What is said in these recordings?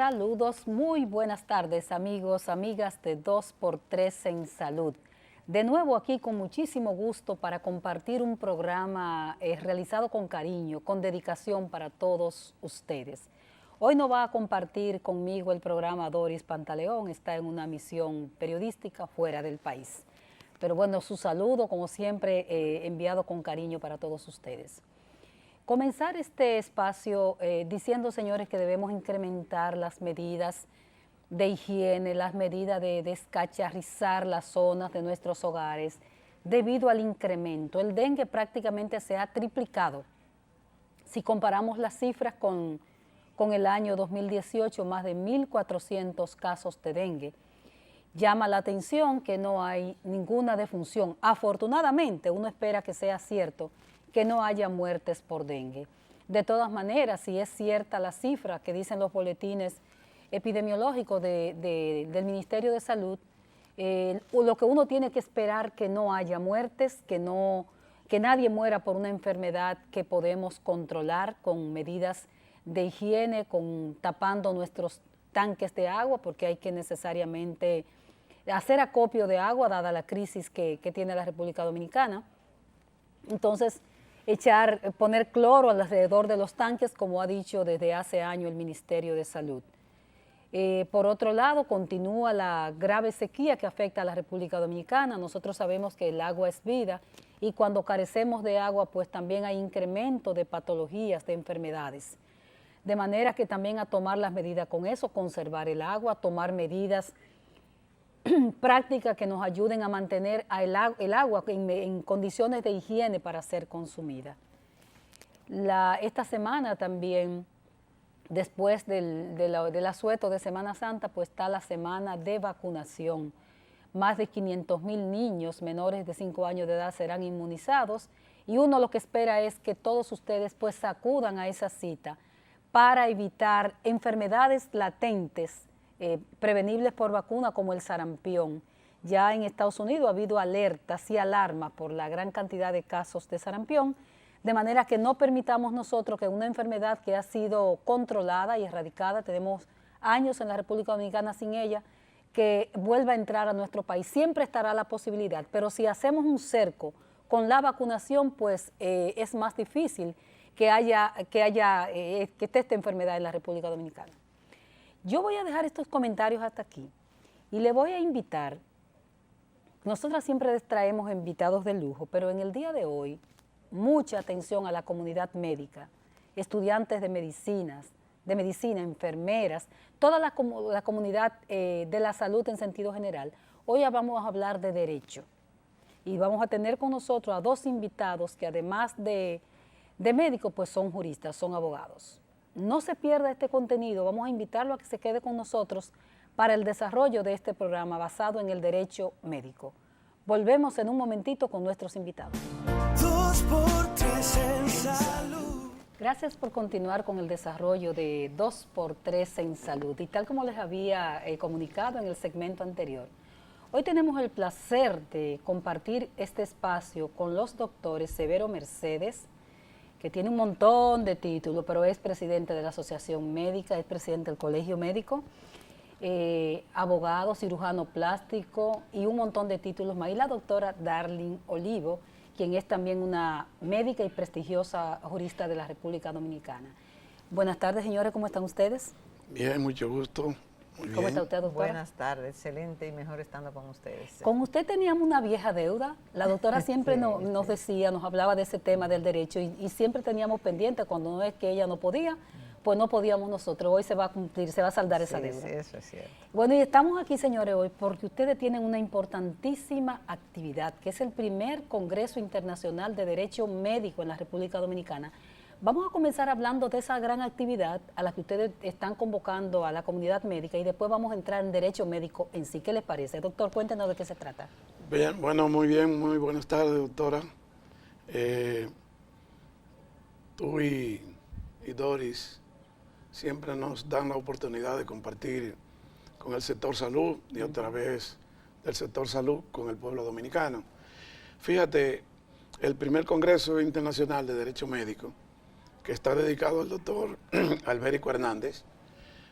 Saludos, muy buenas tardes amigos, amigas de 2x3 en Salud. De nuevo aquí con muchísimo gusto para compartir un programa realizado con cariño, con dedicación para todos ustedes. Hoy no va a compartir conmigo el programa Doris Pantaleón, está en una misión periodística fuera del país. Pero bueno, su saludo como siempre enviado con cariño para todos ustedes. Comenzar este espacio diciendo, señores, que debemos incrementar las medidas de higiene, las medidas de descacharrizar las zonas de nuestros hogares debido al incremento. El dengue prácticamente se ha triplicado. Si comparamos las cifras con el año 2018, más de 1.400 casos de dengue. Llama la atención que no hay ninguna defunción. Afortunadamente, uno espera que sea cierto, que no haya muertes por dengue. De todas maneras, si es cierta la cifra que dicen los boletines epidemiológicos del Ministerio de Salud, lo que uno tiene que esperar que no haya muertes, que nadie muera por una enfermedad que podemos controlar con medidas de higiene, tapando nuestros tanques de agua, porque hay que necesariamente hacer acopio de agua, dada la crisis que tiene la República Dominicana. Entonces, poner cloro alrededor de los tanques, como ha dicho desde hace años el Ministerio de Salud. Por otro lado, continúa la grave sequía que afecta a la República Dominicana. Nosotros sabemos que el agua es vida y cuando carecemos de agua, pues también hay incremento de patologías, de enfermedades. De manera que también a tomar las medidas con eso, conservar el agua, tomar medidas prácticas que nos ayuden a mantener el agua en condiciones de higiene para ser consumida. Esta semana también, después del asueto de Semana Santa, pues está la semana de vacunación. Más de 500,000 niños menores de 5 años de edad serán inmunizados y uno lo que espera es que todos ustedes pues acudan a esa cita para evitar enfermedades latentes prevenibles por vacuna como el sarampión. Ya en Estados Unidos ha habido alertas y alarmas por la gran cantidad de casos de sarampión, de manera que no permitamos nosotros que una enfermedad que ha sido controlada y erradicada, tenemos años en la República Dominicana sin ella, que vuelva a entrar a nuestro país. Siempre estará la posibilidad, pero si hacemos un cerco con la vacunación, pues es más difícil que esté esta enfermedad en la República Dominicana. Yo voy a dejar estos comentarios hasta aquí y le voy a invitar, nosotras siempre traemos invitados de lujo, pero en el día de hoy, mucha atención a la comunidad médica, estudiantes de medicina, enfermeras, toda la comunidad de la salud en sentido general. Hoy vamos a hablar de derecho y vamos a tener con nosotros a dos invitados que además de médicos, pues son juristas, son abogados. No se pierda este contenido, vamos a invitarlo a que se quede con nosotros para el desarrollo de este programa basado en el derecho médico. Volvemos en un momentito con nuestros invitados. 2x3 en salud. Gracias por continuar con el desarrollo de 2x3 en salud. Y tal como les había comunicado en el segmento anterior, hoy tenemos el placer de compartir este espacio con los doctores Severo Mercedes, que tiene un montón de títulos, pero es presidente de la Asociación Médica, es presidente del Colegio Médico, abogado, cirujano plástico y un montón de títulos más. Y la doctora Darlene Olivo, quien es también una médica y prestigiosa jurista de la República Dominicana. Buenas tardes, señores, ¿cómo están ustedes? Bien, mucho gusto. Muy ¿Cómo bien. está usted, doctora? Buenas tardes, excelente y mejor estando con ustedes. Con usted teníamos una vieja deuda. La doctora siempre Sí, nos decía, nos hablaba de ese tema del derecho y siempre teníamos pendiente cuando no es que ella no podía, pues no podíamos nosotros. Hoy se va a cumplir, se va a saldar esa deuda. Sí, eso es cierto. Bueno, y estamos aquí, señores, hoy porque ustedes tienen una importantísima actividad, que es el primer Congreso Internacional de Derecho Médico en la República Dominicana. Vamos a comenzar hablando de esa gran actividad a la que ustedes están convocando a la comunidad médica y después vamos a entrar en derecho médico en sí. ¿Qué les parece? Doctor, cuéntenos de qué se trata. Bien, bueno, muy bien, muy buenas tardes, doctora. Tú y Doris siempre nos dan la oportunidad de compartir con el sector salud y a través del sector salud con el pueblo dominicano. Fíjate, el primer Congreso Internacional de Derecho Médico, que está dedicado al doctor Albérico Hernández,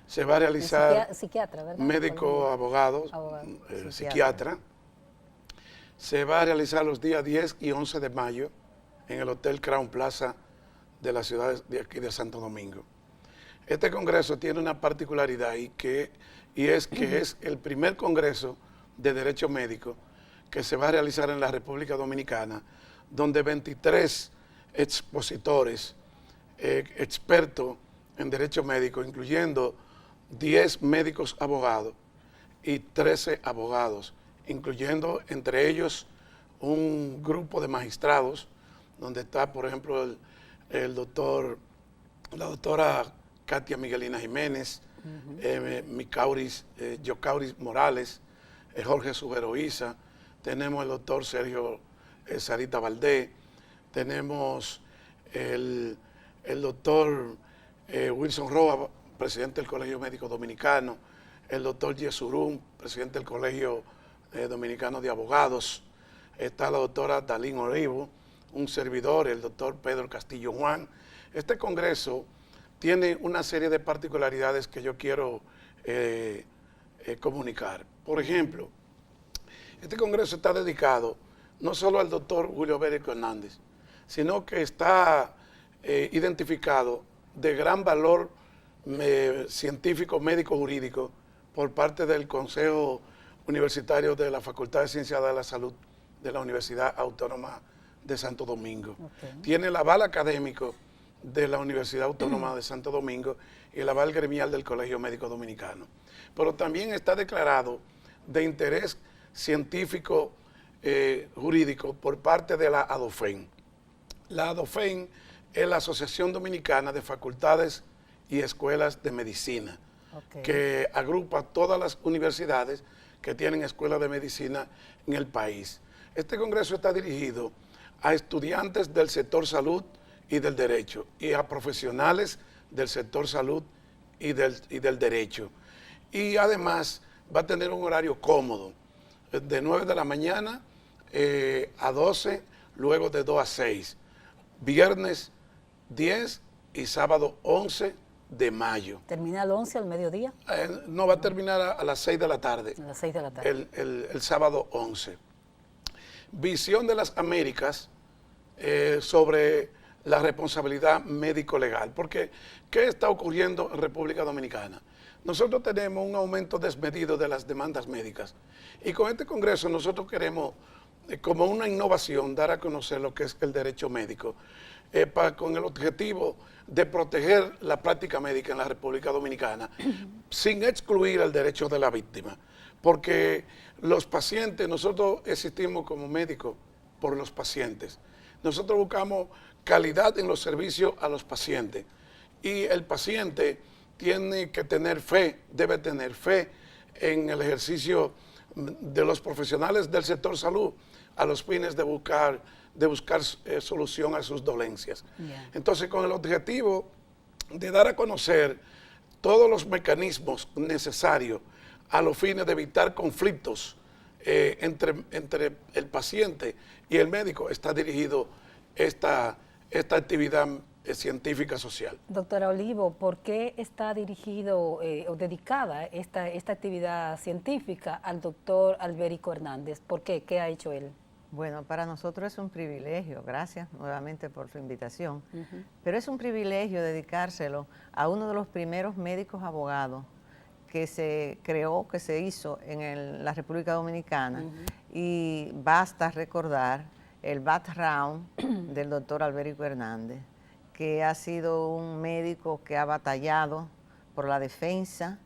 se va a realizar psiquiatra, ¿verdad? médico, abogado, psiquiatra. Se va a realizar los días 10 y 11 de mayo en el Hotel Crown Plaza de la ciudad de aquí de Santo Domingo. Este congreso tiene una particularidad y es que es el primer congreso de Derecho Médico que se va a realizar en la República Dominicana, donde 23 expositores, expertos en Derecho Médico, incluyendo 10 médicos abogados y 13 abogados, incluyendo entre ellos un grupo de magistrados, donde está, por ejemplo, la doctora Katia Miguelina Jiménez, Yocauris Morales, Jorge Suberoiza, tenemos el doctor Sergio Sarita Valdés, tenemos el doctor Wilson Roa, presidente del Colegio Médico Dominicano, el doctor Yesurún, presidente del Colegio Dominicano de Abogados, está la doctora Dalín Olivo, un servidor, el doctor Pedro Castillo Juan. Este congreso tiene una serie de particularidades que yo quiero comunicar. Por ejemplo, este congreso está dedicado no solo al doctor Julio Bérico Hernández, sino que está identificado de gran valor científico, médico, jurídico por parte del Consejo Universitario de la Facultad de Ciencias de la Salud de la Universidad Autónoma de Santo Domingo. Okay. Tiene el aval académico de la Universidad Autónoma de Santo Domingo y el aval gremial del Colegio Médico Dominicano. Pero también está declarado de interés científico jurídico por parte de la ADOFEN. La ADOFEN es la Asociación Dominicana de Facultades y Escuelas de Medicina, que agrupa todas las universidades que tienen escuelas de medicina en el país. Este congreso está dirigido a estudiantes del sector salud y del derecho y a profesionales del sector salud y del derecho. Y además va a tener un horario cómodo, de 9 de la mañana a 12, luego de 2 a 6, viernes 10 y sábado 11 de mayo. ¿Termina al 11 al mediodía? No, va a terminar a las 6 de la tarde. A las 6 de la tarde. El sábado 11. Visión de las Américas sobre la responsabilidad médico-legal. Porque, ¿qué está ocurriendo en República Dominicana? Nosotros tenemos un aumento desmedido de las demandas médicas. Y con este congreso nosotros queremos, como una innovación, dar a conocer lo que es el derecho médico, con el objetivo de proteger la práctica médica en la República Dominicana, sin excluir el derecho de la víctima. Porque los pacientes, nosotros existimos como médicos por los pacientes. Nosotros buscamos calidad en los servicios a los pacientes. Y el paciente tiene que tener fe, debe tener fe en el ejercicio de los profesionales del sector salud a los fines de buscar solución a sus dolencias. Yeah. Entonces, con el objetivo de dar a conocer todos los mecanismos necesarios a los fines de evitar conflictos entre el paciente y el médico, está dirigido esta actividad científica social. Doctora Olivo, ¿por qué está dirigido o dedicada esta actividad científica al doctor Albérico Hernández? ¿Por qué? ¿Qué ha hecho él? Bueno, para nosotros es un privilegio, gracias nuevamente por su invitación, pero es un privilegio dedicárselo a uno de los primeros médicos abogados que se creó, que se hizo en la República Dominicana, y basta recordar el background del doctor Albérico Hernández, que ha sido un médico que ha batallado por la defensa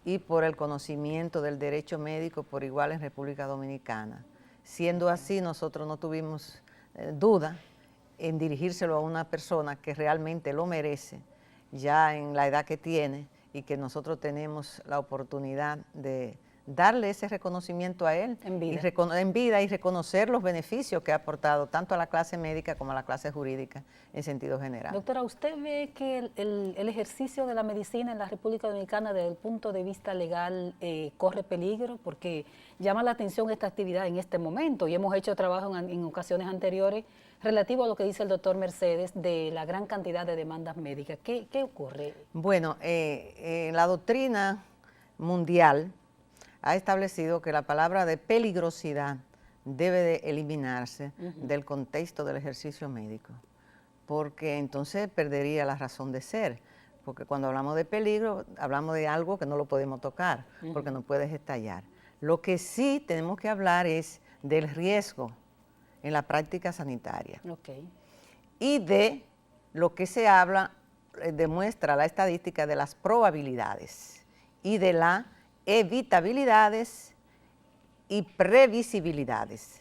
y por el conocimiento del derecho médico por igual en República Dominicana. Siendo así, nosotros no tuvimos duda en dirigírselo a una persona que realmente lo merece, ya en la edad que tiene, y que nosotros tenemos la oportunidad de darle ese reconocimiento a él En vida. en vida y reconocer los beneficios que ha aportado tanto a la clase médica como a la clase jurídica en sentido general. Doctora, ¿usted ve que el ejercicio de la medicina en la República Dominicana desde el punto de vista legal corre peligro? Porque llama la atención esta actividad en este momento y hemos hecho trabajo en ocasiones anteriores relativo a lo que dice el doctor Mercedes de la gran cantidad de demandas médicas. ¿Qué ocurre? Bueno, la doctrina mundial ha establecido que la palabra de peligrosidad debe de eliminarse del contexto del ejercicio médico, porque entonces perdería la razón de ser, porque cuando hablamos de peligro, hablamos de algo que no lo podemos tocar, porque no puedes estallar. Lo que sí tenemos que hablar es del riesgo en la práctica sanitaria. Okay. Y de lo que se habla, demuestra la estadística de las probabilidades y de las evitabilidades y previsibilidades.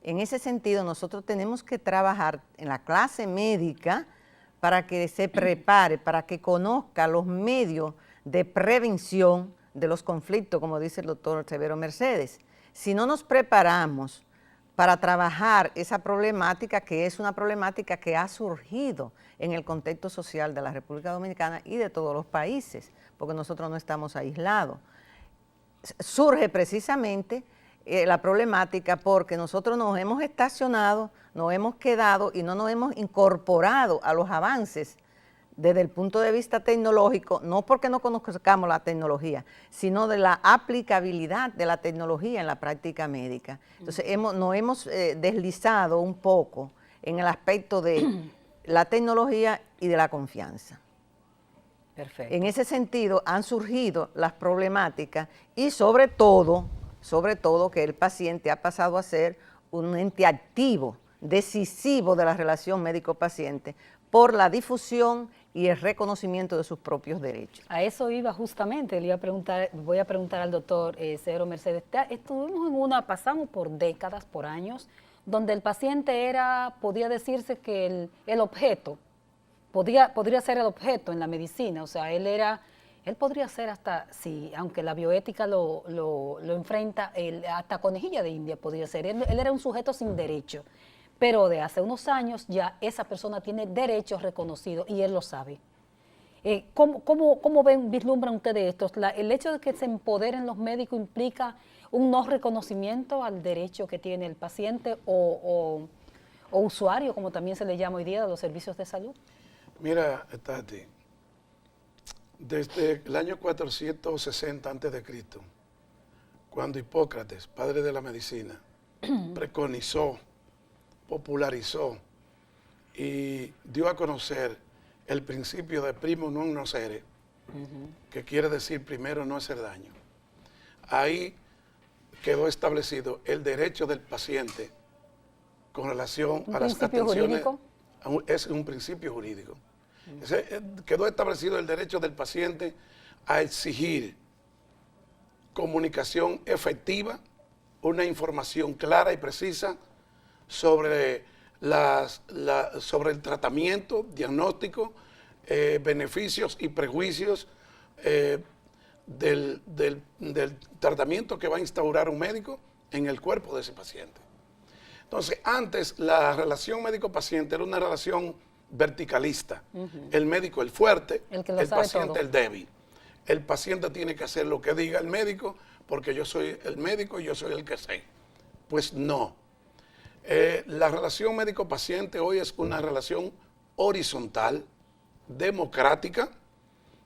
En ese sentido, nosotros tenemos que trabajar en la clase médica para que se prepare, para que conozca los medios de prevención de los conflictos, como dice el doctor Severo Mercedes. Si no nos preparamos para trabajar esa problemática, que es una problemática que ha surgido en el contexto social de la República Dominicana y de todos los países, porque nosotros no estamos aislados. Surge precisamente la problemática porque nosotros nos hemos estacionado, nos hemos quedado y no nos hemos incorporado a los avances desde el punto de vista tecnológico, no porque no conozcamos la tecnología, sino de la aplicabilidad de la tecnología en la práctica médica. Entonces nos hemos deslizado un poco en el aspecto de la tecnología y de la confianza. Perfecto. En ese sentido han surgido las problemáticas y sobre todo que el paciente ha pasado a ser un ente activo, decisivo de la relación médico-paciente por la difusión y el reconocimiento de sus propios derechos. A eso iba justamente, voy a preguntar al doctor Severo Mercedes. Pasamos por décadas, por años, donde el paciente podía decirse que el objeto, podría ser el objeto en la medicina, o sea, él podría ser hasta, sí, aunque la bioética lo enfrenta, hasta conejilla de India podría ser, él era un sujeto sin derecho, pero de hace unos años ya esa persona tiene derechos reconocidos y él lo sabe. ¿Cómo vislumbran ustedes esto? ¿El hecho de que se empoderen los médicos implica un no reconocimiento al derecho que tiene el paciente o usuario, como también se le llama hoy día, de los servicios de salud? Mira, Tati, desde el año 460 a.C., cuando Hipócrates, padre de la medicina, preconizó, popularizó y dio a conocer el principio de primo non nocere, que quiere decir primero no hacer daño. Ahí quedó establecido el derecho del paciente con relación a las atenciones. ¿Jurídico? Es un principio jurídico. Quedó establecido el derecho del paciente a exigir comunicación efectiva, una información clara y precisa sobre el tratamiento, diagnóstico, beneficios y prejuicios del tratamiento que va a instaurar un médico en el cuerpo de ese paciente. Entonces, antes la relación médico-paciente era una relación verticalista. El médico el fuerte, el paciente todo. El débil. El paciente tiene que hacer lo que diga el médico porque yo soy el médico y yo soy el que sé. Pues no. La relación médico-paciente hoy es una relación horizontal, democrática,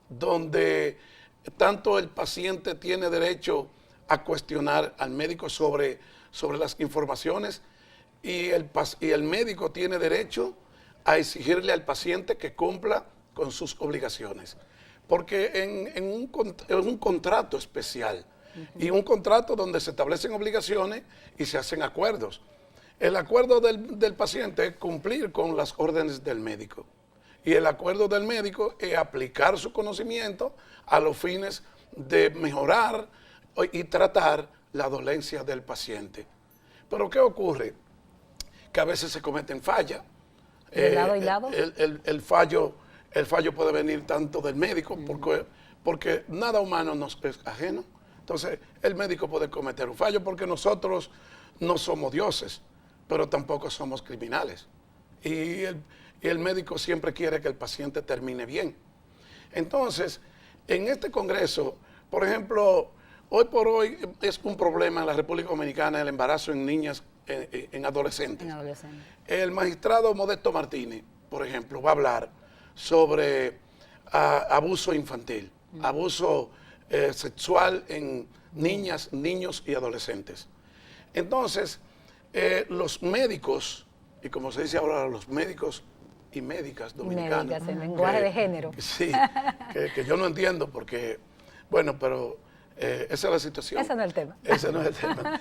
donde tanto el paciente tiene derecho a cuestionar al médico sobre las informaciones y el médico tiene derecho a exigirle al paciente que cumpla con sus obligaciones. Porque en un contrato especial y un contrato donde se establecen obligaciones y se hacen acuerdos. El acuerdo del paciente es cumplir con las órdenes del médico. Y el acuerdo del médico es aplicar su conocimiento a los fines de mejorar y tratar la dolencia del paciente. Pero ¿qué ocurre? Que a veces se cometen fallas. ¿De lado y lado? El fallo puede venir tanto del médico, porque nada humano nos es ajeno. Entonces, el médico puede cometer un fallo porque nosotros no somos dioses, pero tampoco somos criminales. Y el médico siempre quiere que el paciente termine bien. Entonces, en este Congreso, por ejemplo, hoy por hoy es un problema en la República Dominicana el embarazo en niñas, en adolescentes. El magistrado Modesto Martínez, por ejemplo, va a hablar sobre abuso infantil, abuso sexual en niñas, niños y adolescentes. Entonces, los médicos, y como se dice ahora, los médicos y médicas dominicanos. Médicas, en lenguaje de género. Sí, que yo no entiendo porque, bueno, pero esa es la situación. Ese no es el tema. Ese no es el tema.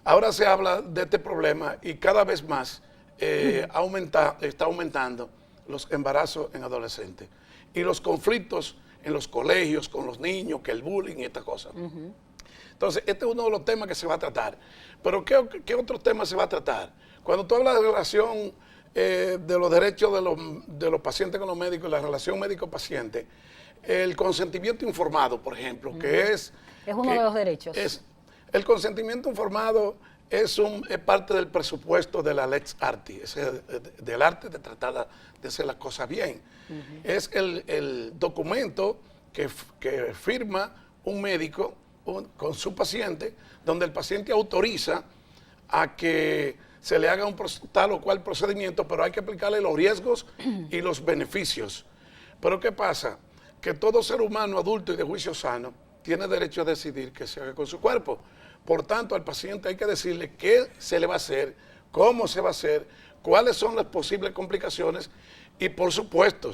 Ahora se habla de este problema y cada vez más está aumentando los embarazos en adolescentes y los conflictos en los colegios con los niños, que el bullying y estas cosas. Entonces, este es uno de los temas que se va a tratar. Pero, ¿qué otro tema se va a tratar? Cuando tú hablas de relación de los derechos de los pacientes con los médicos, la relación médico-paciente, el consentimiento informado, por ejemplo, que es... Es uno de los derechos. El consentimiento informado es parte del presupuesto de la Lex Artis, del arte de tratar de hacer las cosas bien. Es el documento que firma un médico con su paciente, donde el paciente autoriza a que se le haga un tal o cual procedimiento, pero hay que aplicarle los riesgos y los beneficios. Pero ¿qué pasa? Que todo ser humano adulto y de juicio sano tiene derecho a decidir qué se haga con su cuerpo. Por tanto, al paciente hay que decirle qué se le va a hacer, cómo se va a hacer, cuáles son las posibles complicaciones y por supuesto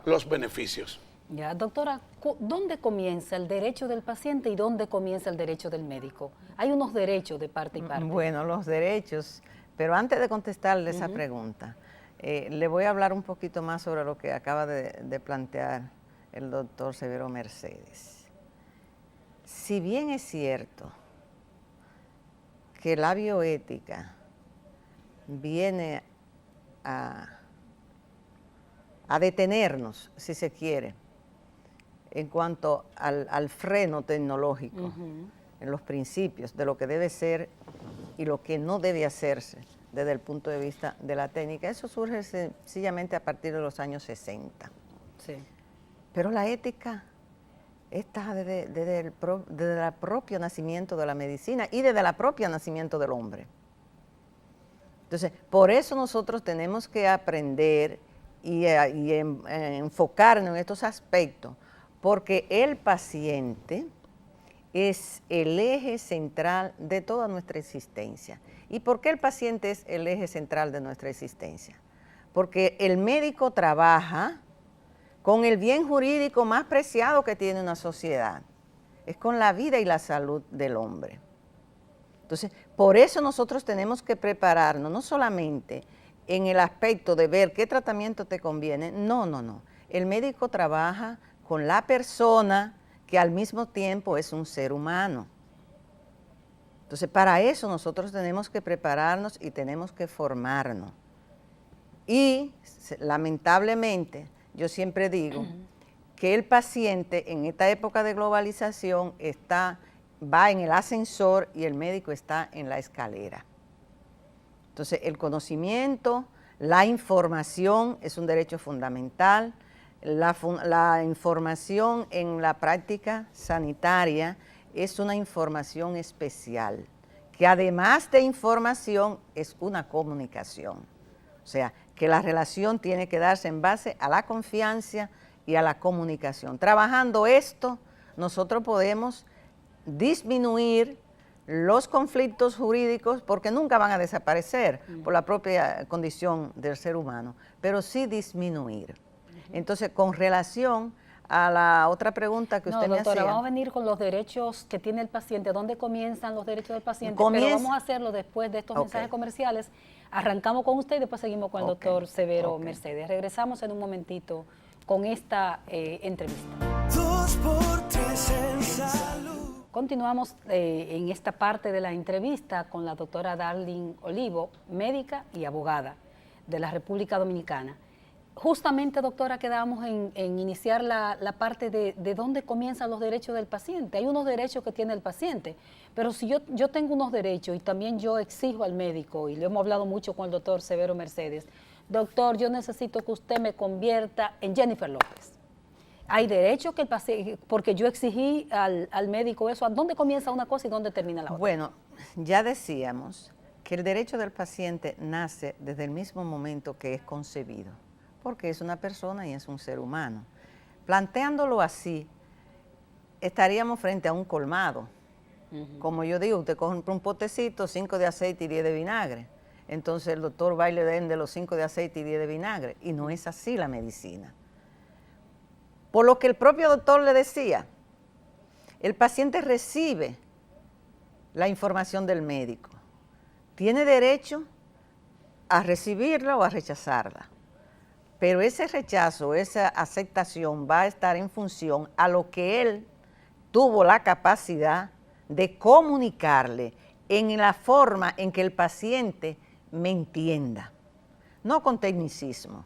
los beneficios. Ya, doctora, ¿dónde comienza el derecho del paciente y dónde comienza el derecho del médico? Hay unos derechos de parte y parte. Bueno, los derechos, pero antes de contestarle esa pregunta, le voy a hablar un poquito más sobre lo que acaba de plantear el doctor Severo Mercedes. Si bien es cierto que la bioética viene a detenernos, si se quiere, en cuanto al freno tecnológico, en los principios de lo que debe ser y lo que no debe hacerse desde el punto de vista de la técnica. Eso surge sencillamente a partir de los años 60. Sí. Pero la ética está desde el propio nacimiento de la medicina y desde el propio nacimiento del hombre. Entonces, por eso nosotros tenemos que aprender y enfocarnos en estos aspectos, porque el paciente es el eje central de toda nuestra existencia. ¿Y por qué el paciente es el eje central de nuestra existencia? Porque el médico trabaja con el bien jurídico más preciado que tiene una sociedad, es con la vida y la salud del hombre. Entonces, por eso nosotros tenemos que prepararnos, no solamente en el aspecto de ver qué tratamiento te conviene, no. El médico trabaja con la persona que al mismo tiempo es un ser humano. Entonces, para eso nosotros tenemos que prepararnos y tenemos que formarnos. Y, lamentablemente, yo siempre digo que el paciente en esta época de globalización va en el ascensor y el médico está en la escalera. Entonces, el conocimiento, la información es un derecho fundamental. La información en la práctica sanitaria es una información especial, que además de información es una comunicación. O sea, que la relación tiene que darse en base a la confianza y a la comunicación. Trabajando esto, nosotros podemos disminuir los conflictos jurídicos, porque nunca van a desaparecer por la propia condición del ser humano, pero sí disminuir. Entonces, con relación a la otra pregunta que usted me hacía. Doctora, vamos a venir con los derechos que tiene el paciente. ¿Dónde comienzan los derechos del paciente? Pero vamos a hacerlo después de estos mensajes comerciales. Arrancamos con usted y después seguimos con el doctor Severo Mercedes. Regresamos en un momentito con esta entrevista. 2x3 en salud. Continuamos en esta parte de la entrevista con la doctora Darling Olivo, médica y abogada de la República Dominicana. Justamente, doctora, quedamos en iniciar la parte de dónde comienzan los derechos del paciente. Hay unos derechos que tiene el paciente, pero si yo tengo unos derechos y también yo exijo al médico, y lo hemos hablado mucho con el doctor Severo Mercedes, doctor, yo necesito que usted me convierta en Jennifer López. Hay derechos que el paciente, porque yo exigí al médico eso, ¿a dónde comienza una cosa y dónde termina la otra? Bueno, ya decíamos que el derecho del paciente nace desde el mismo momento que es concebido, porque es una persona y es un ser humano. Planteándolo así, estaríamos frente a un colmado. Como yo digo, usted compra un potecito, 5 de aceite y 10 de vinagre. Entonces el doctor va y le vende los 5 de aceite y 10 de vinagre. Y no es así la medicina. Por lo que el propio doctor le decía, el paciente recibe la información del médico. Tiene derecho a recibirla o a rechazarla. Pero ese rechazo, esa aceptación va a estar en función a lo que él tuvo la capacidad de comunicarle en la forma en que el paciente me entienda, no con tecnicismo,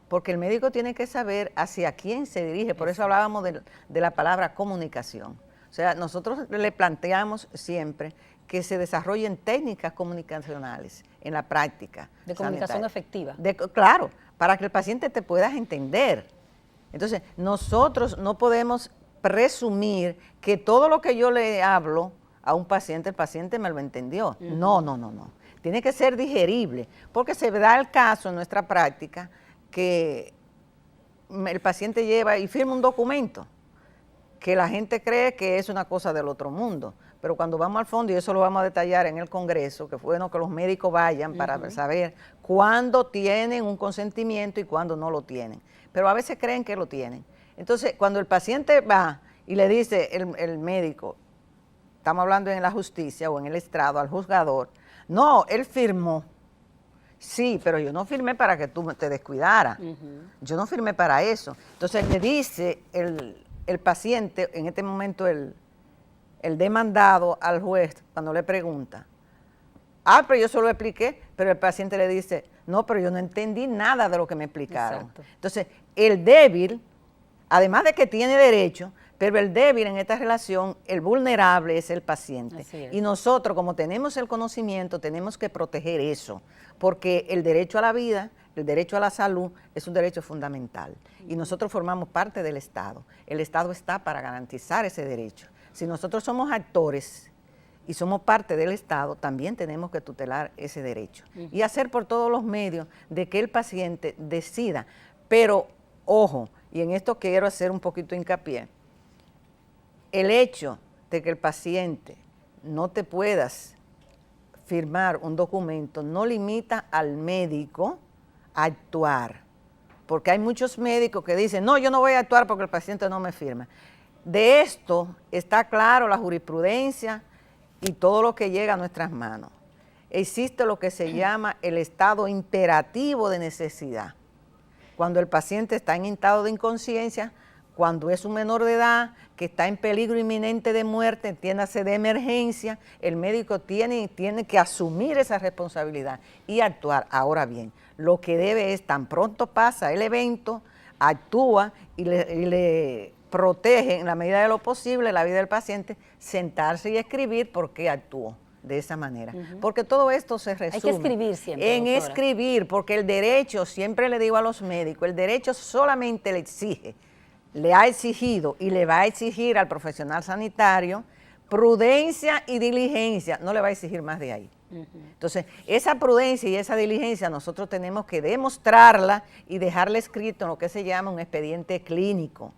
porque el médico tiene que saber hacia quién se dirige, por eso hablábamos de la palabra comunicación. O sea, nosotros le planteamos siempre que se desarrollen técnicas comunicacionales en la práctica. De comunicación efectiva. Claro, para que el paciente te pueda entender. Entonces, nosotros no podemos presumir que todo lo que yo le hablo a un paciente, el paciente me lo entendió. No. Tiene que ser digerible, porque se da el caso en nuestra práctica que el paciente lleva y firma un documento que la gente cree que es una cosa del otro mundo, pero cuando vamos al fondo, y eso lo vamos a detallar en el Congreso, que fue bueno que los médicos vayan para saber cuándo tienen un consentimiento y cuándo no lo tienen, pero a veces creen que lo tienen. Entonces, cuando el paciente va y le dice el médico, estamos hablando en la justicia o en el estrado, al juzgador, no, él firmó. Sí, pero yo no firmé para que tú te descuidaras. Yo no firmé para eso. Entonces le dice el paciente, en este momento el demandado al juez, cuando le pregunta, pero yo solo lo expliqué, pero el paciente le dice, no, pero yo no entendí nada de lo que me explicaron. Exacto. Entonces, el débil, además de que tiene derecho, pero el débil en esta relación, el vulnerable es el paciente. Y nosotros, como tenemos el conocimiento, tenemos que proteger eso, porque el derecho a la vida, el derecho a la salud es un derecho fundamental. Y nosotros formamos parte del Estado. El Estado está para garantizar ese derecho. Si nosotros somos actores y somos parte del Estado, también tenemos que tutelar ese derecho. Y hacer por todos los medios de que el paciente decida. Pero, ojo, y en esto quiero hacer un poquito hincapié, el hecho de que el paciente no te puedas firmar un documento no limita al médico a actuar, porque hay muchos médicos que dicen, no, yo no voy a actuar porque el paciente no me firma. De esto está claro la jurisprudencia y todo lo que llega a nuestras manos. Existe lo que se llama el estado imperativo de necesidad. Cuando el paciente está en estado de inconsciencia, cuando es un menor de edad que está en peligro inminente de muerte, entiéndase de emergencia, el médico tiene que asumir esa responsabilidad y actuar. Ahora bien, lo que debe es, tan pronto pasa el evento, actúa y le protege en la medida de lo posible la vida del paciente, sentarse y escribir por qué actuó de esa manera. Porque todo esto se resume. Hay que escribir siempre, en doctora. Escribir, porque el derecho, siempre le digo a los médicos, el derecho solamente le exige, le ha exigido y le va a exigir al profesional sanitario prudencia y diligencia, no le va a exigir más de ahí. Entonces, esa prudencia y esa diligencia nosotros tenemos que demostrarla y dejarla escrito en lo que se llama un expediente clínico.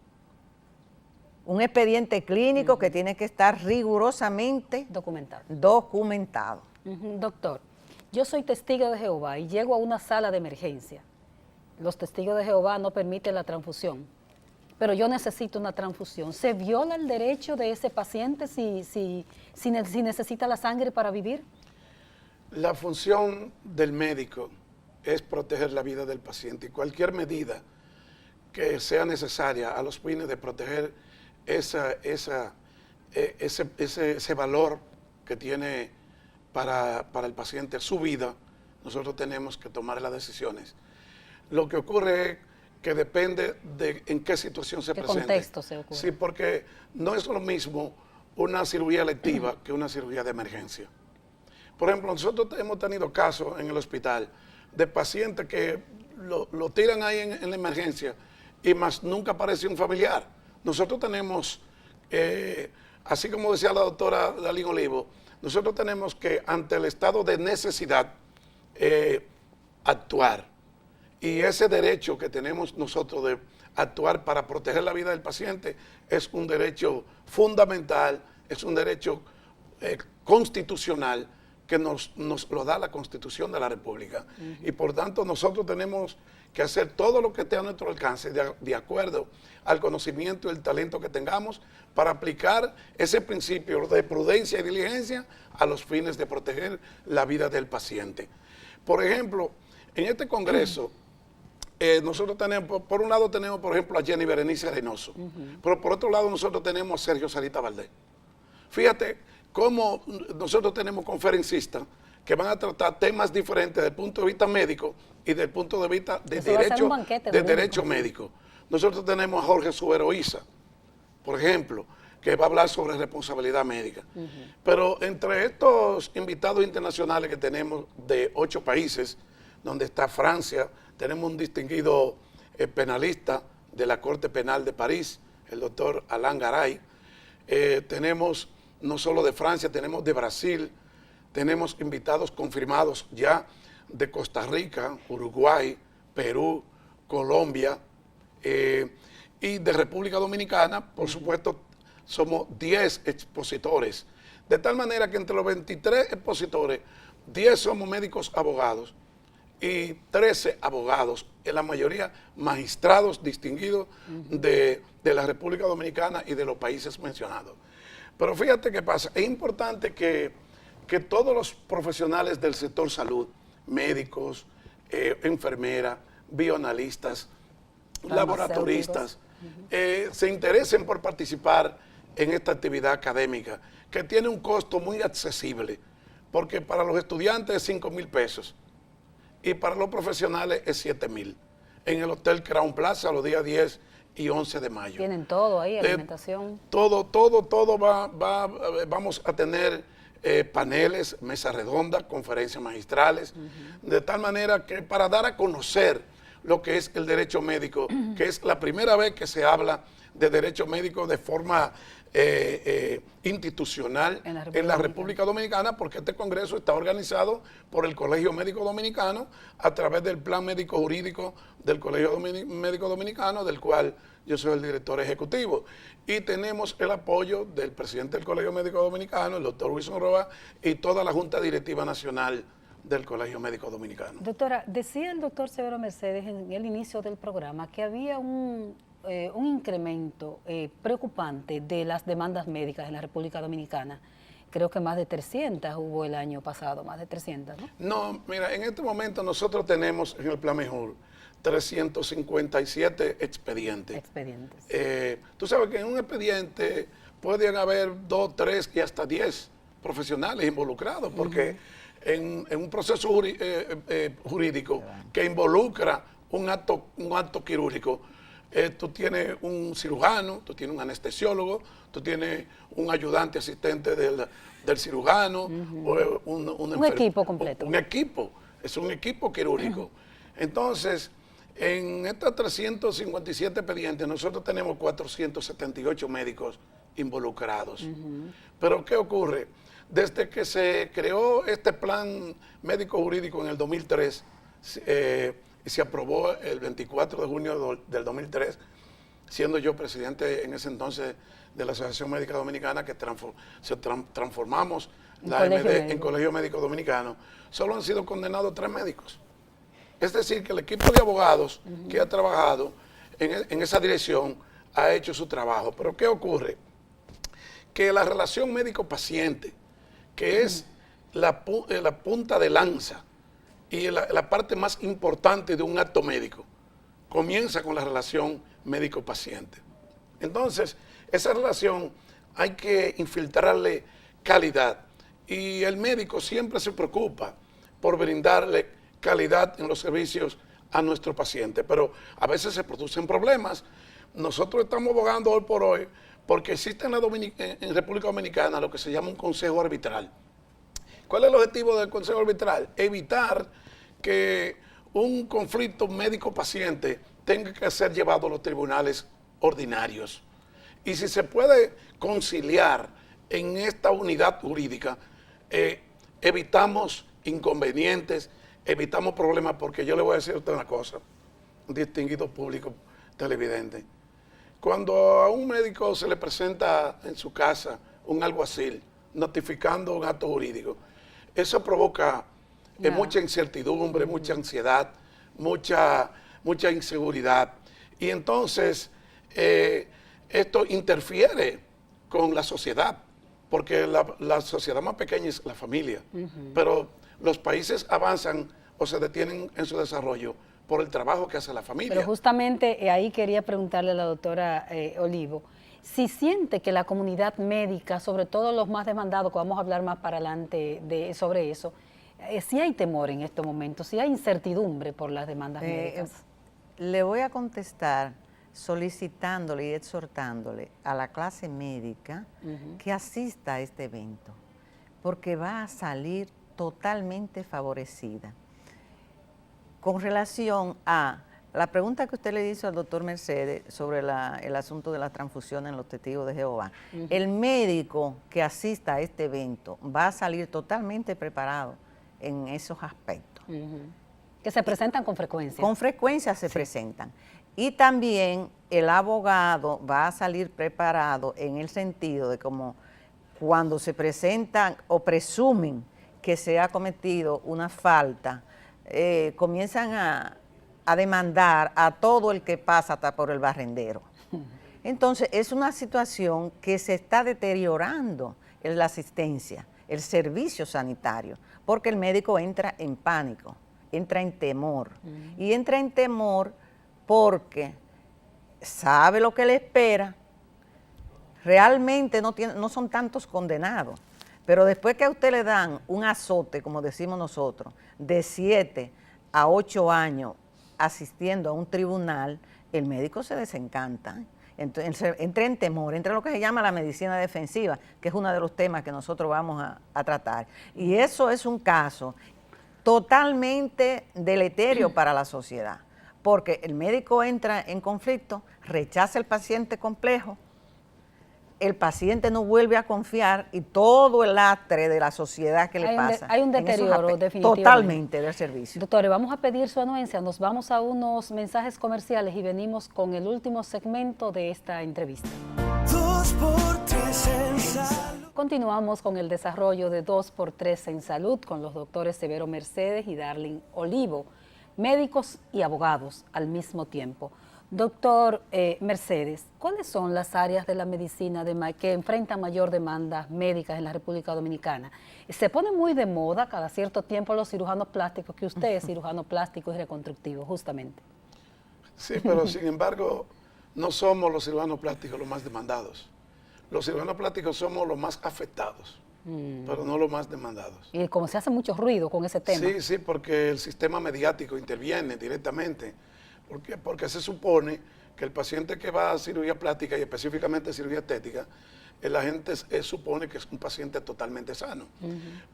Un expediente clínico que tiene que estar rigurosamente documentado. Doctor, yo soy testigo de Jehová y llego a una sala de emergencia. Los testigos de Jehová no permiten la transfusión, pero yo necesito una transfusión. ¿Se viola el derecho de ese paciente si necesita la sangre para vivir? La función del médico es proteger la vida del paciente y cualquier medida que sea necesaria a los fines de proteger ese valor que tiene para el paciente su vida, nosotros tenemos que tomar las decisiones. Lo que ocurre es que depende de en qué situación se ¿Qué presente. contexto se ocurre? Sí, porque no es lo mismo una cirugía electiva que una cirugía de emergencia. Por ejemplo, nosotros hemos tenido casos en el hospital de pacientes que lo tiran ahí en la emergencia y más nunca aparece un familiar. Nosotros tenemos, así como decía la doctora Dalín Olivo, nosotros tenemos que ante el estado de necesidad actuar. Y ese derecho que tenemos nosotros de actuar para proteger la vida del paciente es un derecho fundamental, es un derecho constitucional que nos lo da la Constitución de la República. Y por tanto nosotros tenemos que hacer todo lo que esté a nuestro alcance de acuerdo al conocimiento y el talento que tengamos para aplicar ese principio de prudencia y diligencia a los fines de proteger la vida del paciente. Por ejemplo, en este congreso, nosotros tenemos, por un lado tenemos, por ejemplo, a Jenny Berenice Reynoso, pero por otro lado nosotros tenemos a Sergio Sarita Valdés. Fíjate cómo nosotros tenemos conferencistas que van a tratar temas diferentes desde el punto de vista médico y desde el punto de vista de derecho médico. Nosotros tenemos a Jorge Subero Isa, por ejemplo, que va a hablar sobre responsabilidad médica. Pero entre estos invitados internacionales que tenemos de 8 países, donde está Francia, tenemos un distinguido penalista de la Corte Penal de París, el doctor Alain Garay. Tenemos no solo de Francia, tenemos de Brasil, tenemos invitados confirmados ya de Costa Rica, Uruguay, Perú, Colombia y de República Dominicana. Por supuesto, somos 10 expositores, de tal manera que entre los 23 expositores, 10 somos médicos abogados y 13 abogados, en la mayoría magistrados distinguidos de la República Dominicana y de los países mencionados. Pero fíjate qué pasa, es importante que todos los profesionales del sector salud, médicos, enfermeras, bioanalistas, laboratoristas, se interesen por participar en esta actividad académica, que tiene un costo muy accesible, porque para los estudiantes es 5,000 pesos y para los profesionales es 7,000, en el Hotel Crown Plaza los días 10 y 11 de mayo. Tienen todo ahí, alimentación. Todo vamos a tener paneles, mesas redondas, conferencias magistrales, de tal manera que para dar a conocer lo que es el derecho médico, que es la primera vez que se habla de derecho médico de forma institucional en la República Dominicana, porque este congreso está organizado por el Colegio Médico Dominicano a través del Plan Médico Jurídico del Colegio Médico Dominicano, del cual yo soy el director ejecutivo. Y tenemos el apoyo del presidente del Colegio Médico Dominicano, el doctor Wilson Roa, y toda la Junta Directiva Nacional del Colegio Médico Dominicano. Doctora, decía el doctor Severo Mercedes en el inicio del programa que había un incremento preocupante de las demandas médicas en la República Dominicana. Creo que más de 300 hubo el año pasado, más de 300, ¿no? No, mira, en este momento nosotros tenemos en el Plan Mejor 357 expedientes. Tú sabes que en un expediente pueden haber 2, 3 y hasta 10 profesionales involucrados, porque en un proceso jurídico que involucra un acto quirúrgico, tú tienes un cirujano, tú tienes un anestesiólogo, tú tienes un ayudante asistente del cirujano, un equipo completo. Un equipo, es un equipo quirúrgico. Entonces, en estas 357 expedientes, nosotros tenemos 478 médicos involucrados. Pero, ¿qué ocurre? Desde que se creó este plan médico jurídico en el 2003, se aprobó el 24 de junio del 2003, siendo yo presidente en ese entonces de la Asociación Médica Dominicana, que transformamos la AMD en Colegio Médico Dominicano, solo han sido condenados 3 médicos. Es decir, que el equipo de abogados que ha trabajado en esa dirección ha hecho su trabajo. Pero ¿qué ocurre? Que la relación médico-paciente, que es la punta de lanza y la parte más importante de un acto médico, comienza con la relación médico-paciente. Entonces, esa relación hay que infiltrarle calidad y el médico siempre se preocupa por brindarle calidad en los servicios a nuestro paciente, pero a veces se producen problemas. Nosotros estamos abogando hoy por hoy porque existe en República Dominicana lo que se llama un consejo arbitral. ¿Cuál es el objetivo del consejo arbitral? Evitar que un conflicto médico-paciente tenga que ser llevado a los tribunales ordinarios. Y si se puede conciliar en esta unidad jurídica, evitamos inconvenientes, evitamos problemas, porque yo le voy a decir a usted una cosa, un distinguido público televidente. Cuando a un médico se le presenta en su casa un alguacil notificando un acto jurídico, eso provoca mucha incertidumbre, mucha ansiedad, mucha inseguridad. Y entonces esto interfiere con la sociedad, porque la sociedad más pequeña es la familia, pero los países avanzan o se detienen en su desarrollo por el trabajo que hace la familia. Pero justamente ahí quería preguntarle a la doctora Olivo, si siente que la comunidad médica, sobre todo los más demandados, que vamos a hablar más para adelante sobre eso, si hay temor en estos momentos, si hay incertidumbre por las demandas médicas. Le voy a contestar solicitándole y exhortándole a la clase médica que asista a este evento, porque va a salir totalmente favorecida. Con relación a la pregunta que usted le hizo al doctor Mercedes sobre el asunto de la transfusión en los testigos de Jehová, el médico que asista a este evento va a salir totalmente preparado en esos aspectos. Que se presentan con frecuencia. Con frecuencia se presentan. Y también el abogado va a salir preparado en el sentido de como cuando se presentan o presumen que se ha cometido una falta, comienzan a demandar a todo el que pasa hasta por el barrendero. Entonces es una situación que se está deteriorando en la asistencia, el servicio sanitario, porque el médico entra en pánico, entra en temor, y entra en temor porque sabe lo que le espera, realmente no son tantos condenados, pero después que a usted le dan un azote, como decimos nosotros, de 7 a 8 años asistiendo a un tribunal, el médico se desencanta, entonces entra en temor, entra en lo que se llama la medicina defensiva, que es uno de los temas que nosotros vamos a tratar. Y eso es un caso totalmente deleterio para la sociedad, porque el médico entra en conflicto, rechaza al paciente complejo, el paciente no vuelve a confiar y todo el lastre de la sociedad que le pasa. Hay un deterioro definitivamente. Totalmente del servicio. Doctores, vamos a pedir su anuencia, nos vamos a unos mensajes comerciales y venimos con el último segmento de esta entrevista. 2x3 en salud. Continuamos con el desarrollo de 2x3 en salud con los doctores Severo Mercedes y Darling Olivo, médicos y abogados al mismo tiempo. Doctor Mercedes, ¿cuáles son las áreas de la medicina que enfrentan mayor demanda médicas en la República Dominicana? Se pone muy de moda cada cierto tiempo los cirujanos plásticos, que usted es cirujano plástico y reconstructivo, justamente. Sí, pero sin embargo, no somos los cirujanos plásticos los más demandados. Los cirujanos plásticos somos los más afectados, pero no los más demandados. Y como se hace mucho ruido con ese tema. Sí, porque el sistema mediático interviene directamente. Porque se supone que el paciente que va a cirugía plástica y específicamente cirugía estética, la gente supone que es un paciente totalmente sano.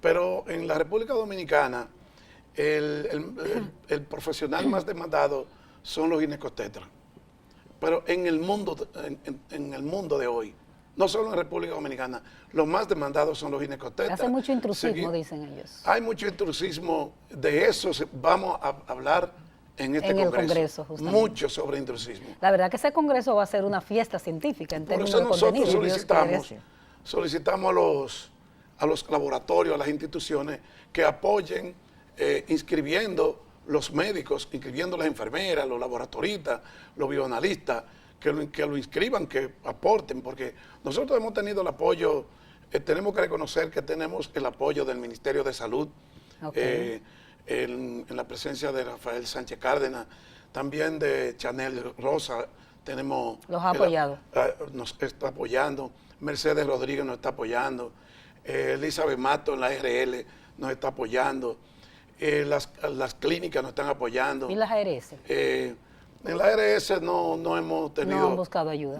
Pero en la República Dominicana, el profesional más demandado son los ginecostetras. Pero en el mundo de hoy, no solo en República Dominicana, los más demandados son los ginecostetras. Hace mucho intrusismo, dicen ellos. Hay mucho intrusismo, de eso vamos a hablar en el Congreso, justamente. Mucho sobre intrusismo. La verdad que ese Congreso va a ser una fiesta científica en términos de contenido. Por eso nosotros solicitamos a los laboratorios, a las instituciones, que apoyen inscribiendo los médicos, inscribiendo las enfermeras, los laboratoristas, los bioanalistas, que lo inscriban, que aporten, porque nosotros hemos tenido el apoyo, tenemos que reconocer que tenemos el apoyo del Ministerio de Salud, en la presencia de Rafael Sánchez Cárdenas, también de Chanel Rosa, tenemos... Los ha apoyado. Nos está apoyando, Mercedes Rodríguez nos está apoyando, Elizabeth Mato en la RL nos está apoyando, las clínicas nos están apoyando. ¿Y las ARS? En la ARS no hemos tenido... ¿No han buscado ayuda?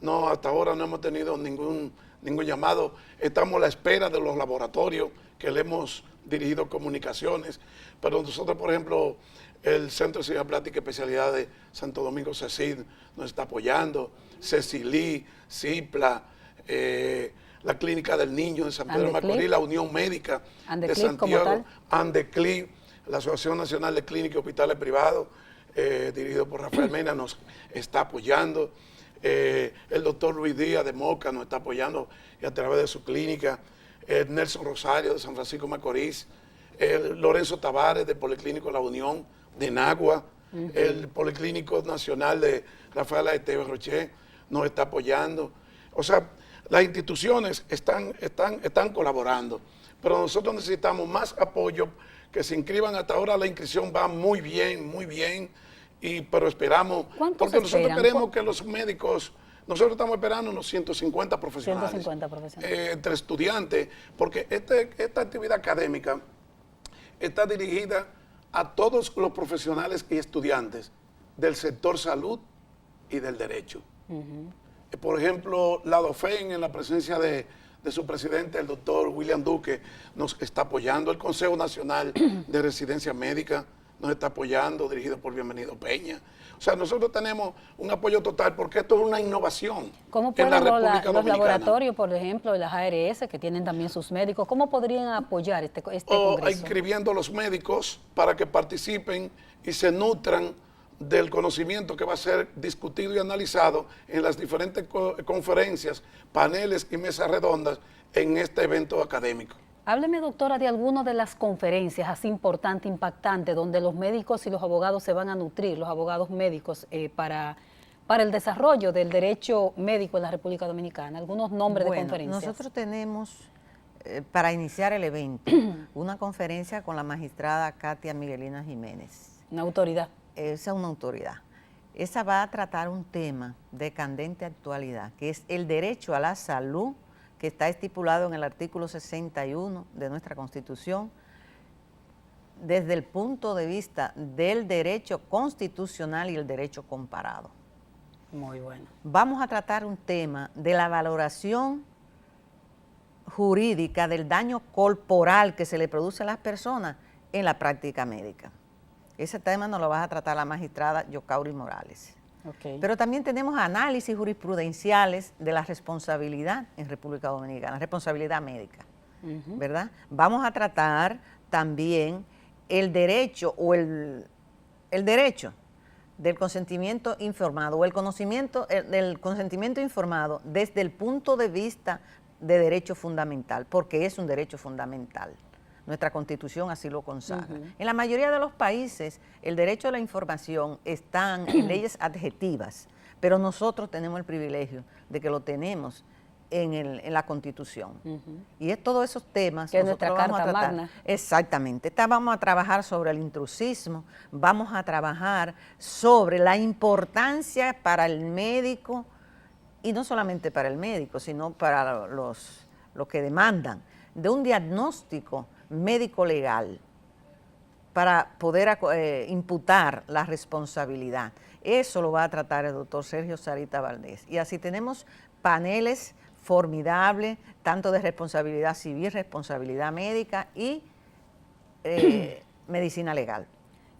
No, hasta ahora no hemos tenido ningún llamado. Estamos a la espera de los laboratorios que le hemos dirigido comunicaciones, pero nosotros, por ejemplo, el Centro de Cirugía Plástica y Especialidad de Santo Domingo, CECID, nos está apoyando, CECILI, CIPLA, la Clínica del Niño de San Pedro de Macorís, la Unión Médica de Santiago, Andeclip, la Asociación Nacional de Clínicas y Hospitales Privados, dirigido por Rafael Mena, nos está apoyando. El doctor Luis Díaz de Moca nos está apoyando y a través de su clínica. Nelson Rosario de San Francisco de Macorís, Lorenzo Tavares del Policlínico La Unión de Nagua, el Policlínico Nacional de Rafael Esteve Roché nos está apoyando. O sea, las instituciones están colaborando, pero nosotros necesitamos más apoyo, que se inscriban. Hasta ahora la inscripción va muy bien, pero esperamos, porque nosotros queremos que los médicos, nosotros estamos esperando unos 150 profesionales, 150 profesionales. Entre estudiantes, porque esta actividad académica está dirigida a todos los profesionales y estudiantes del sector salud y del derecho. Por ejemplo, la DOFEN, en la presencia de su presidente, el doctor William Duque, nos está apoyando. El Consejo Nacional de Residencia Médica nos está apoyando, dirigido por Bienvenido Peña. O sea, nosotros tenemos un apoyo total porque esto es una innovación. ¿Cómo en la pueden República los Dominicana. laboratorios, por ejemplo, de las ARS, que tienen también sus médicos, cómo podrían apoyar este congreso? Inscribiendo a los médicos para que participen y se nutran del conocimiento que va a ser discutido y analizado en las diferentes conferencias, paneles y mesas redondas en este evento académico. Hábleme, doctora, de alguna de las conferencias así importantes, impactantes, donde los médicos y los abogados se van a nutrir, los abogados médicos, para el desarrollo del derecho médico en la República Dominicana. Algunos nombres de conferencias. Nosotros tenemos, para iniciar el evento, una conferencia con la magistrada Katia Miguelina Jiménez. Una autoridad. Esa es una autoridad. Esa va a tratar un tema de candente actualidad, que es el derecho a la salud, que está estipulado en el artículo 61 de nuestra Constitución, desde el punto de vista del derecho constitucional y el derecho comparado. Muy bueno. Vamos a tratar un tema de la valoración jurídica del daño corporal que se le produce a las personas en la práctica médica. Ese tema nos lo va a tratar la magistrada Yocauri Morales. Okay. Pero también tenemos análisis jurisprudenciales de la responsabilidad en República Dominicana, responsabilidad médica, ¿verdad? Vamos a tratar también el derecho o el derecho del consentimiento informado o el conocimiento del consentimiento informado desde el punto de vista de derecho fundamental, porque es un derecho fundamental. Nuestra Constitución así lo consagra. En la mayoría de los países, el derecho a la información están en leyes adjetivas, pero nosotros tenemos el privilegio de que lo tenemos en la Constitución. Y es todos esos temas que nosotros vamos a tratar. Magna. Exactamente. Vamos a trabajar sobre el intrusismo, vamos a trabajar sobre la importancia para el médico, y no solamente para el médico, sino para los que demandan, de un diagnóstico médico legal para poder imputar la responsabilidad. Eso lo va a tratar el doctor Sergio Sarita Valdés. Y así tenemos paneles formidables, tanto de responsabilidad civil, responsabilidad médica y medicina legal.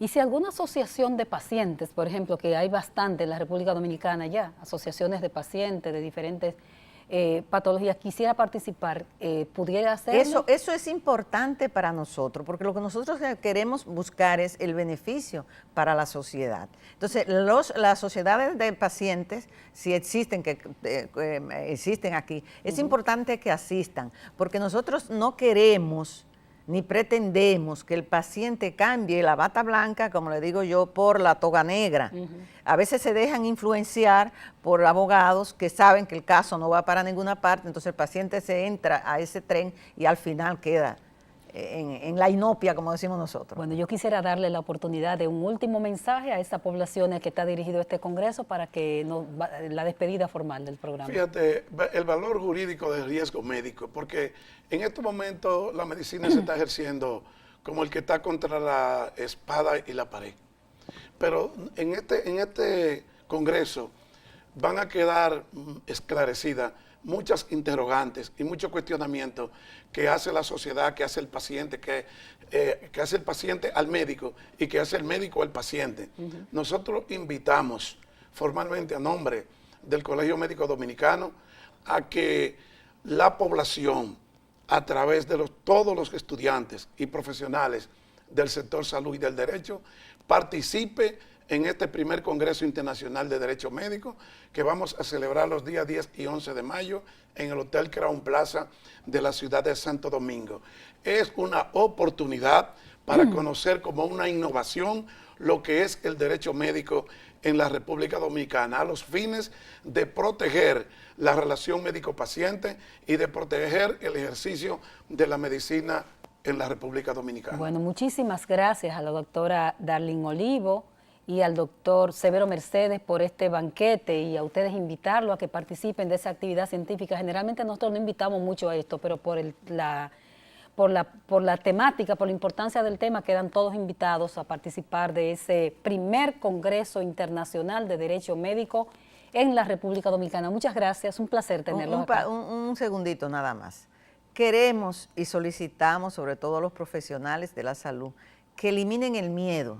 Y si alguna asociación de pacientes, por ejemplo, que hay bastante en la República Dominicana ya, asociaciones de pacientes de diferentes patologías, quisiera participar, ¿pudiera hacerlo? Eso es importante para nosotros, porque lo que nosotros queremos buscar es el beneficio para la sociedad. Entonces, las sociedades de pacientes, si existen, que existen aquí, es importante que asistan, porque nosotros no queremos ni pretendemos que el paciente cambie la bata blanca, como le digo yo, por la toga negra. A veces se dejan influenciar por abogados que saben que el caso no va para ninguna parte, entonces el paciente se entra a ese tren y al final queda en la inopia, como decimos nosotros. Bueno, yo quisiera darle la oportunidad de un último mensaje a esa población a que está dirigido este congreso para que la despedida formal del programa. Fíjate, el valor jurídico del riesgo médico, porque en estos momentos la medicina se está ejerciendo como el que está contra la espada y la pared. Pero en este congreso van a quedar esclarecidas muchas interrogantes y muchos cuestionamientos que hace la sociedad, que hace el paciente, que hace el paciente al médico y que hace el médico al paciente. Nosotros invitamos formalmente a nombre del Colegio Médico Dominicano a que la población, a través de todos los estudiantes y profesionales del sector salud y del derecho, participe en este primer Congreso Internacional de Derecho Médico que vamos a celebrar los días 10 y 11 de mayo en el Hotel Crown Plaza de la ciudad de Santo Domingo. Es una oportunidad para conocer como una innovación lo que es el derecho médico en la República Dominicana, a los fines de proteger la relación médico-paciente y de proteger el ejercicio de la medicina en la República Dominicana. Bueno, muchísimas gracias a la doctora Darlene Olivo y al doctor Severo Mercedes por este banquete, y a ustedes invitarlo a que participen de esa actividad científica. Generalmente nosotros no invitamos mucho a esto, pero por la temática, por la importancia del tema, quedan todos invitados a participar de ese primer Congreso Internacional de Derecho Médico en la República Dominicana. Muchas gracias, un placer tenerlos acá. Un segundito nada más. Queremos y solicitamos, sobre todo a los profesionales de la salud, que eliminen el miedo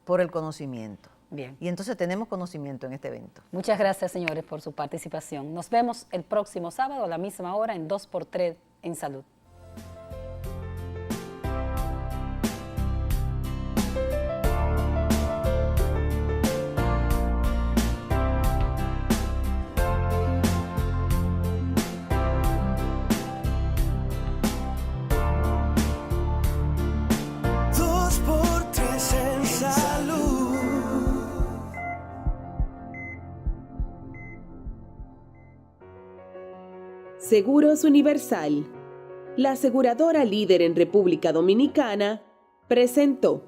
por el conocimiento. Bien. Y entonces tenemos conocimiento en este evento. Muchas gracias, señores, por su participación. Nos vemos el próximo sábado a la misma hora en 2x3 en Salud. Seguros Universal, la aseguradora líder en República Dominicana, presentó.